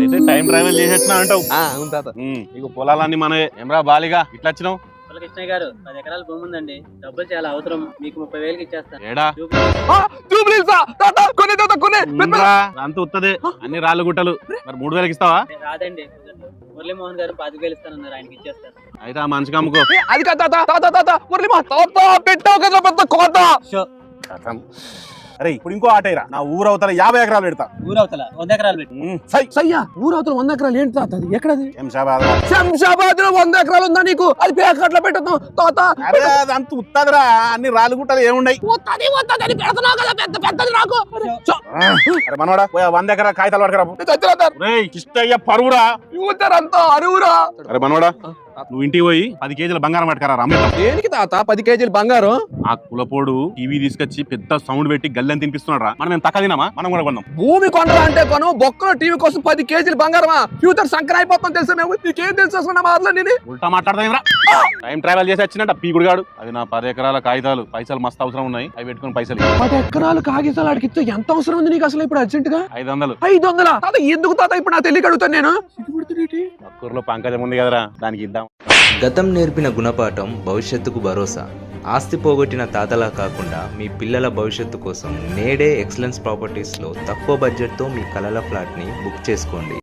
అయితే time travel చేసేచ్చినా అంటావు. అవును తాత. నీకు పొలాలన్నీ మనవే. ఏమరా బాలిగా ఇట్లా వచ్చినావు? కృష్ణయ్య గారు 10 ఎకరాల భూమి ఉందండి, డబ్బులు చాలా అవసరం, మీకు 30,000కి ఇచ్చేస్తాను. ఏడా కొనే అంత ఉత్తదే, అన్ని రాళ్ళు గుట్టలు. మరి 3,000కి ఇస్తావా? రాదండి, కుదరదు. మురళీమోహన్ గారు 25,000 ఇస్తానన్నారు, ఆయనకి ఇచ్చేస్తాను. అయితే ఆ మనిషికి అమ్ముకో. అది కాదు తాత. తాత తాత మురళి మా తాత పెట్టావు కదా పెద్ద కోత. అరే ఇప్పుడు ఇంకో ఆటైరా, నా ఊరు అవతల 50 ఎకరాలు పెడతా. ఊరవతల 100 ఎకరాలు పెట్టి సయ్యా ఊరవతల 100 ఎకరాలు ఏంటి తాత? అది ఎక్కడది? శంషాబాద్ లో 100 ఎకరాలు ఉందా నీకు? అది పేకట్ల పెట్టదు తాత. అరే అది అంత ఉత్తదిరా, అన్ని రాళ్ళు గుట్టలు ఏముండయి. వత్తది పెడుతున్నావు కదా, పెద్ద పెద్దది నాకు. అరే మనోడా 100 ఎకరాల కాగితాలు పడకరా. రేయ్ కిష్టయ్య పరువురా. యూతరంతా అరువురా. అరే మనోడా, నువ్వు ఇంటికి పోయి 10 కేజీల బంగారం పట్టుకరా రమ్మేద్దాం. దేనికి తాత 10 కేజీలు బంగారం? ఆ కులపోడు టీవీ తీసుకొచ్చి పెద్ద సౌండ్ పెట్టి గల్లని తినిపిస్తున్నాడు రా. మనం తక్కువ తినామా? మనం కూడా కొన్నాం. భూమి కొనరా అంటే కొను, బొక్కలో టీవీ కోసం 10 కేజీలు బంగారమా? ఫ్యూచర్ సంకర అయిపోతాం తెలుసా? మేము నీకేం తెలుసు అసలు నా మాటలో? నేను ఉల్టా మాట్లాడదాం రా. టైం ట్రావెల్ చేసి వచ్చినట్ట పీకుడుగాడు. అది నా 10 ఎకరాల కాగితాలు, పైసలు మస్తు అవసరం ఉన్నాయి, అవి పెట్టుకుని పైసలు 10 ఎకరాలు కాగితాలు అడిగితే ఎంత అవసరం ఉంది నీకు అసలు ఇప్పుడు అర్జెంట్ గా? 500. 500 తాత? ఎందుకు తాత ఇప్పుడు నా తెలియక అడుగుతాను నేను. పక్కూరులో పంకజం ఉంది కదరా, దానికి ఇద్దాం. గతం నేర్పిన గుణపాఠం భవిష్యత్తుకు భరోసా. ఆస్తి పోగొట్టిన తాతలా కాకుండా మీ పిల్లల భవిష్యత్తు కోసం నేడే ఎక్సలెన్స్ ప్రాపర్టీస్లో తక్కువ బడ్జెట్తో మీ కలల ఫ్లాట్ని బుక్ చేసుకోండి.